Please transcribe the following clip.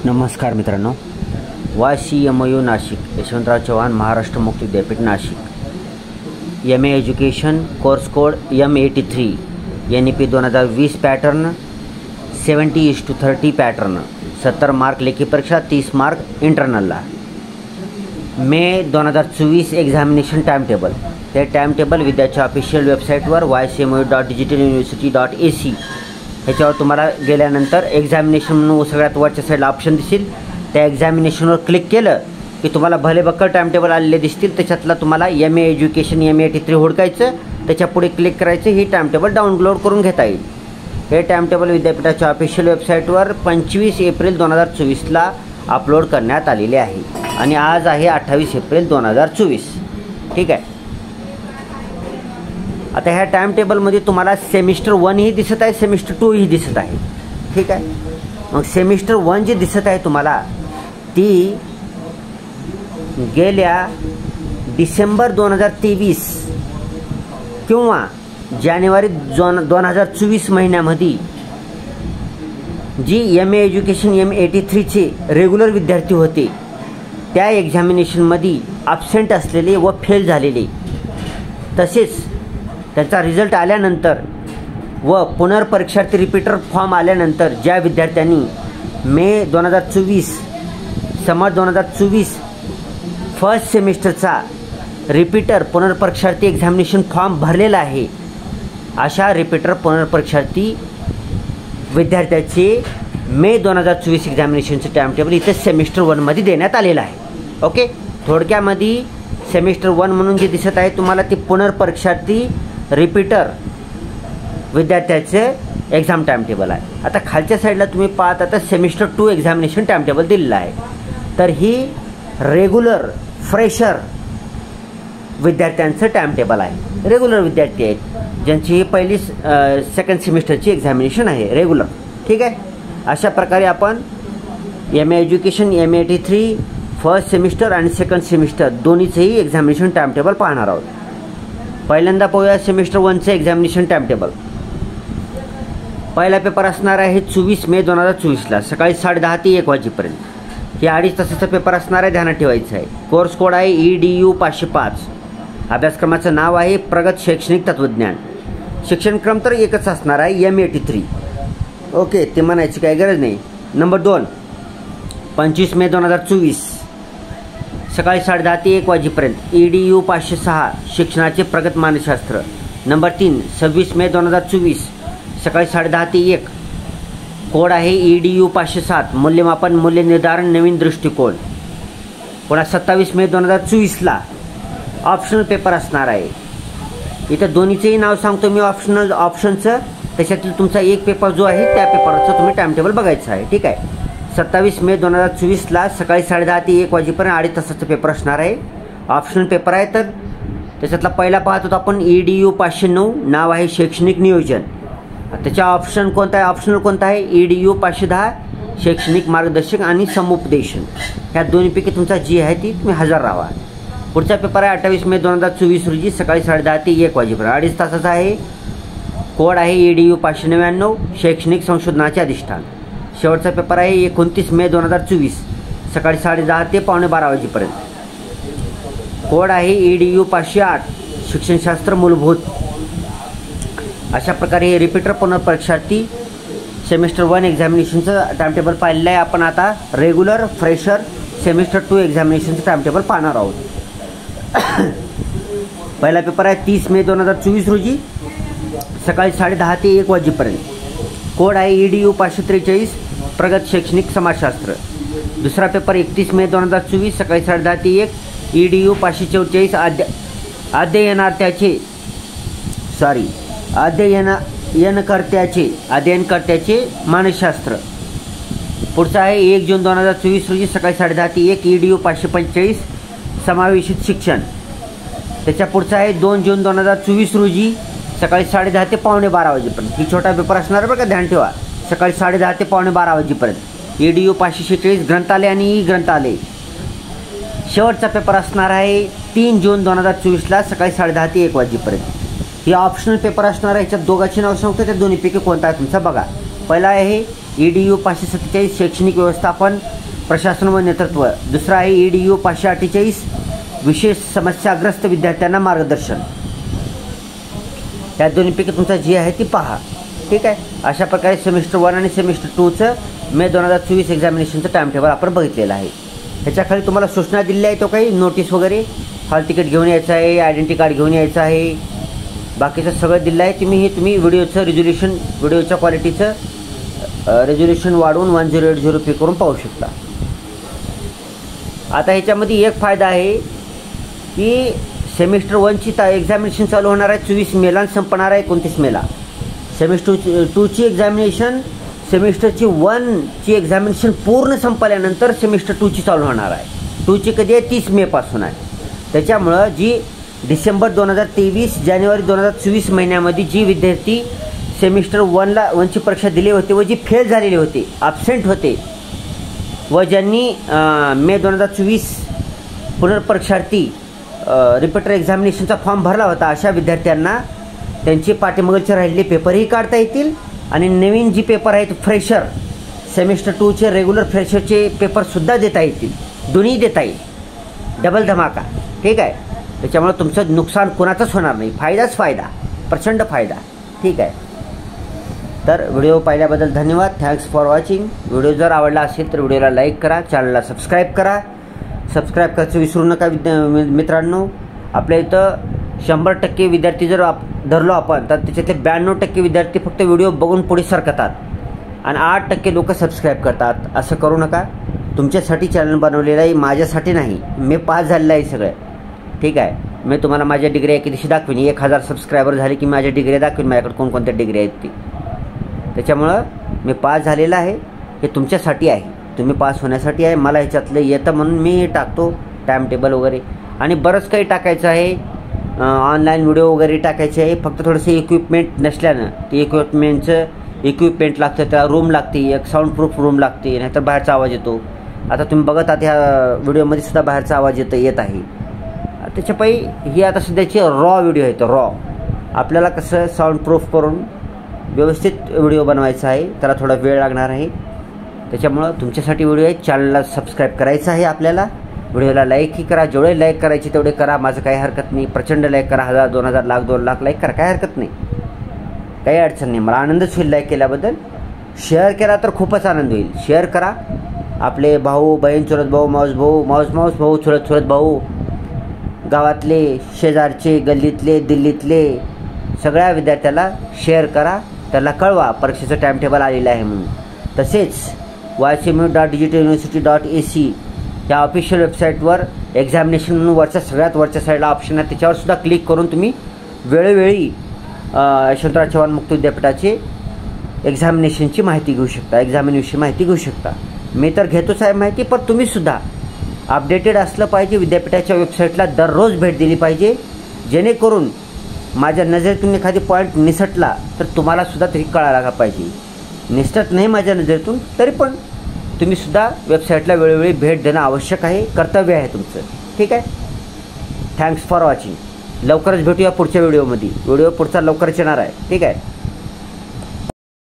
नमस्कार मित्रांनो, YCMU नाशिक, यशवंतराव चव्हाण महाराष्ट्र मुक्त विद्यापीठ Nashik, MA education, course code M83, NEP 2020 pattern 70:30 pattern, 70 mark लेखी परीक्षा, 30 मार्क इंटरनलला. मे 2024 एक्झामिनेशन टाइम टेबल. ते टाइम टेबल विद्याच्या ऑफिशियल वेबसाईटवर ycmu.digitaluniversity.ac ह्याच्यावर तुम्हाला गेल्यानंतर एक्झामिनेशन म्हणून सगळ्यात वरच्या साईडला ऑप्शन दिसेल. त्या एक्झामिनेशनवर क्लिक केलं की तुम्हाला भले बक्कळ टाइम टेबल आलेले दिसतील. त्याच्यातला तुम्हाला MA एज्युकेशन M83 हुडकायचं, त्याच्या पुढे क्लिक करायचं. ही टाइम टेबल डाउनलोड करून घेता येईल. हे टाइम टेबल विद्यापीठाच्या ऑफिशियल वेबसाईटवर 25 एप्रिल 2024ला अपलोड करण्यात आलेले आहे आणि आज आहे 28 एप्रिल 2024. ठीक आहे. आता ह्या टाइम टेबलमध्ये तुम्हाला सेमिस्टर 1 ही दिसत आहे, सेमिस्टर 2 ही दिसत आहे. ठीक आहे. मग सेमिस्टर 1 जी दिसत आहे तुम्हाला ती गेल्या डिसेंबर 2023 किंवा जानेवारी 2024 महिन्यामध्ये जी MA एज्युकेशन M83चे रेग्युलर विद्यार्थी होते त्या एक्झामिनेशनमध्ये ॲब्सेंट असलेले व फेल झालेले, तसेच त्याचा रिझल्ट आल्यानंतर व पुनर्परीक्षार्थी रिपीटर फॉर्म आल्यानंतर ज्या विद्यार्थ्यांनी मे 2024 समर 2024 फर्स्ट सेमिस्टरचा रिपीटर पुनर्परीक्षार्थी एक्झामिनेशन फॉर्म भरलेला आहे, अशा रिपीटर पुनर्परीक्षार्थी विद्यार्थ्याचे मे 2024 एक्झामिनेशनचं टाइम टेबल इथे सेमिस्टर 1मध्ये देण्यात आलेलं आहे. ओके. थोडक्यामध्ये सेमिस्टर 1 म्हणून जे दिसत आहे तुम्हाला ते पुनर्परीक्षार्थी रिपीटर विद्यार्थ्याचे एक्झाम टाइम टेबल आहे. आता खालच्या साईडला तुम्ही पाहता तर सेमिस्टर 2 एक्झामिनेशन टाइम टेबल दिलेलं आहे. तर ही रेग्युलर फ्रेशर विद्यार्थ्यांचं टाइम टेबल आहे. रेग्युलर विद्यार्थी आहेत ज्यांची ही पहिली सेकंड सेमिस्टरची एक्झामिनेशन आहे रेग्युलर. ठीक आहे. अशा प्रकारे आपण MA education M83 first semester आणि सेकंड सेमिस्टर दोन्हीचेही एक्झामिनेशन टाइम टेबल पाहणार आहोत. पहिल्यांदा पाहूया सेमिस्टर 1चे एक्झामिनेशन टाइम टेबल. पहिला पेपर असणार आहे 24 मे 2024ला सकाळी 10:30 ते 1 वाजेपर्यंत. हे 2.5 तासाचा पेपर असणार आहे, ध्यानात ठेवायचं आहे. कोर्स कोड आहे EDU 505. अभ्यासक्रमाचं नाव आहे प्रगत शैक्षणिक तत्त्वज्ञान. शिक्षणक्रम तर एकच असणार आहे M83. ओके, ते म्हणायची काही गरज नाही. नंबर 2 25 मे 2024 सकाळी 10:30 ते 1 वाजेपर्यंत EDU 506 शिक्षणाचे प्रगत मानसशास्त्र. नंबर 3 26 मे 2024 सकाळी 10:30 ते 1 कोड आहे EDU 507 मूल्यमापन मूल्य निर्धारण नवीन दृष्टिकोन. पुन्हा 27 मे 2024ला ऑप्शनल पेपर असणार आहे. इथं दोन्हीचंही नाव सांगतो मी ऑप्शनचं. त्याच्यातील तुमचा एक पेपर जो आहे त्या पेपरचं तुम्ही टाइम टेबल बघायचं आहे. ठीक आहे. 27 मे 2024ला सकाळी 10:30 ते 1 वाजेपर्यंत 2.5 तासाचा पेपर असणार आहे. ऑप्शनल पेपर आहे. तर त्याच्यातला पहिला पाहत होतो आपण EDU 509 नाव आहे शैक्षणिक नियोजन. त्याच्या ऑप्शन कोणता आहे, ऑप्शनल कोणता आहे EDU 510 शैक्षणिक मार्गदर्शक आणि समुपदेशन. ह्या दोन्हीपैकी तुमचा जी आहे ती तुम्ही हजर राहा. पुढचा पेपर आहे 28 मे 2024 रोजी सकाळी 10:30 ते 1 वाजेपर्यंत 2.5 तासाचा आहे. कोड आहे EDU 599 शैक्षणिक संशोधनाचे अधिष्ठान. शेवटचा पेपर आहे 29 मे 2024 सकाळी 10:30 ते 11:15 वाजेपर्यंत. कोड आहे EDU 508 शिक्षणशास्त्र मूलभूत. अशा प्रकारे हे रिपीटर पुनर्परीक्षार्थी सेमिस्टर 1 एक्झामिनेशनचं टाइम टेबल पाहिलेलं आहे. आपण आता रेग्युलर फ्रेशर सेमिस्टर 2 एक्झामिनेशनचं टाइम टेबल पाहणार आहोत. पहिला पेपर आहे 30 मे 2024 रोजी सकाळी 10:30 ते 1 वाजेपर्यंत. कोड आहे EDU 543 प्रगत शैक्षणिक समाजशास्त्र. दुसरा पेपर 31 मे 2024 सकाळी 10:30 ते 1 EDU 544 अध्ययनकर्त्याचे मानसशास्त्र. पुढचा आहे 1 जून 2024 रोजी सकाळी 10:30 ते 1 EDU 545 समावेशित शिक्षण. त्याच्या पुढचा आहे 2 जून 2024 रोजी सकाळी 10:30 ते 11:15 वाजेपर्यंत. ही छोटा पेपर असणार बरं का, ध्यान ठेवा. सकाळी 10:30 ते 11:15 वाजेपर्यंत EDU 546 ग्रंथालय आणि ई ग्रंथालय. शेवटचा पेपर असणार आहे 3 जून 2024ला सकाळी 10:30 ते 1 वाजेपर्यंत. ही ऑप्शनल पेपर असणार आहे. ह्याच्यात दोघांची नाव सांगतो, त्या दोन्हीपैकी कोणता आहे तुमचा बघा. पहिला आहे EDU 547 शैक्षणिक व्यवस्थापन प्रशासन व नेतृत्व, दुसरा आहे EDU 548 विशेष समस्याग्रस्त विद्यार्थ्यांना मार्गदर्शन. या दोन्हीपैकी तुमचा जी आहे ती पहा. ठीक आहे. अशा प्रकारे सेमिस्टर 1 आणि सेमिस्टर 2चं मे 2024 एक्झामिनेशनचं टाइम टेबल आपण बघितलेलं आहे. ह्याच्याखाली तुम्हाला सूचना दिलेल्या आहे तो काही नोटीस वगैरे, हॉल तिकीट घेऊन यायचं आहे, आयडेंटिटी कार्ड घेऊन यायचं आहे, बाकीचं सगळं दिलं आहे. तुम्ही व्हिडिओचं रिझोल्युशन, व्हिडिओच्या क्वालिटीचं रेझोल्युशन वाढवून 1080p करून पाहू शकता. आता ह्याच्यामध्ये एक फायदा आहे की सेमिस्टर 1ची एक्झामिनेशन चालू होणार आहे 24 मेला आणि संपणार आहे 29 मेला. सेमिस्टर 2ची एक्झामिनेशन, सेमिस्टरची 1ची एक्झामिनेशन पूर्ण संपल्यानंतर सेमिस्टर 2ची चालू होणार आहे. 2ची कधी आहे 30 मेपासून आहे. त्याच्यामुळं जी डिसेंबर 2023 जानेवारी 2024 महिन्यामध्ये जी विद्यार्थी सेमिस्टर 1ची परीक्षा दिली होती व जी फेल झालेले होते, ॲब्सेंट होते व ज्यांनी मे 2024 पुनर्परीक्षार्थी रिपीटर एक्झामिनेशनचा फॉर्म भरला होता, अशा विद्यार्थ्यांना त्यांचे पाठीमागचे राहिलेले पेपरही काढता येतील आणि नवीन जी पेपर आहेत फ्रेशर सेमिस्टर 2चे रेग्युलर फ्रेशरचे पेपरसुद्धा देता येतील. दोन्ही देता येईल. डबल धमाका. ठीक आहे. त्याच्यामुळे तुमचं नुकसान कोणाचंच होणार नाही. फायदाच फायदा, प्रचंड फायदा. ठीक आहे. तर व्हिडिओ पाहिल्याबद्दल धन्यवाद. Thanks for watching. व्हिडिओ जर आवडला असेल तर व्हिडिओला लाईक करा, चॅनलला सबस्क्राईब करा. सबस्क्राईब करायचं विसरू नका मित्रांनो. आपल्या इथं 100% विद्यार्थी जर धरलो आपण तर त्याच्यातले 92% विद्यार्थी फक्त व्हिडिओ बघून पुढे सरकतात आणि 8% लोक सबस्क्राईब करतात. असं करू नका. तुमच्यासाठी चॅनल बनवलेलं आहे, माझ्यासाठी नाही. मी पास झालेलं आहे सगळं. ठीक आहे. मी तुम्हाला माझ्या डिग्री एके दिवशी दाखवीन. 1000 सबस्क्रायबर झाले की माझ्या डिग्री दाखवीन, माझ्याकडे कोणकोणत्या डिग्री आहेत ती. त्याच्यामुळं मी पास झालेलं आहे. हे तुमच्यासाठी आहे, तुम्ही पास होण्यासाठी आहे. मला ह्याच्यातलं येतं म्हणून मी टाकतो टाईम टेबल वगैरे. आणि बरंच काही टाकायचं आहे. ऑनलाईन व्हिडिओ वगैरे टाकायचे आहे. फक्त थोडंसं इक्विपमेंट नसल्यानं ते इक्विपमेंट लागतं, त्याला रूम लागते, एक साऊंड प्रूफ रूम लागते, नाहीतर बाहेरचा आवाज येतो. आता तुम्ही बघत आहात ह्या व्हिडिओमध्ये सुद्धा बाहेरचा आवाज येत आहे. त्याच्यापायी ही आता सध्याची रॉ व्हिडिओ आहे. तर रॉ आपल्याला कसं साऊंड प्रूफ करून व्यवस्थित व्हिडिओ बनवायचा आहे, त्याला थोडा वेळ लागणार आहे. त्याच्यामुळं तुमच्यासाठी व्हिडिओ आहे. चॅनलला सबस्क्राईब करायचं आहे आपल्याला. व्हिडिओला लाईकही करा. जेवढे लाईक करायचे तेवढे करा. माझं काही हरकत नाही. प्रचंड लाईक करा. 1000, 2000, लाख, 2 लाख लाईक करा. काही हरकत नाही, काही अडचण नाही. मला आनंदच होईल लाईक केल्याबद्दल. शेअर केला तर खूपच आनंद होईल. शेअर करा. आपले भाऊ बहीण, चुलत भाऊ, माऊस भाऊ, चुलत भाऊ, गावातले, शेजारचे, गल्लीतले, दिल्लीतले सगळ्या विद्यार्थ्याला शेअर करा. त्याला कळवा परीक्षेचं टाइम टेबल आलेलं आहे म्हणून. तसेच ycmu.digitaluniversity.ac या ऑफिशियल वेबसाईटवर एक्झामिनेशन म्हणून सगळ्यात वरच्या साईडला ऑप्शन आहे, त्याच्यावरसुद्धा क्लिक करून तुम्ही वेळोवेळी यशवंतराव चव्हाण मुक्त विद्यापीठाचे एक्झामिनेशनची माहिती घेऊ शकता, एक्झामिनेशनची माहिती घेऊ शकता. मी तर घेतोच आहे माहिती, पण तुम्हीसुद्धा अपडेटेड असलं पाहिजे. विद्यापीठाच्या वेबसाईटला दररोज भेट दिली पाहिजे, जेणेकरून माझ्या नजरेतून एखादी पॉईंट निसटला तर तुम्हाला सुद्धा तरी कळायला पाहिजे. निसटत नाही माझ्या नजरेतून तरी पण तुम्हीसुद्धा वेबसाईटला वेळोवेळी भेट देणं आवश्यक आहे, कर्तव्य आहे तुमचं. ठीक आहे. Thanks for watching. लवकरच भेटूया पुढच्या व्हिडिओमध्ये. व्हिडिओ पुढचा लवकरच येणार आहे. ठीक आहे.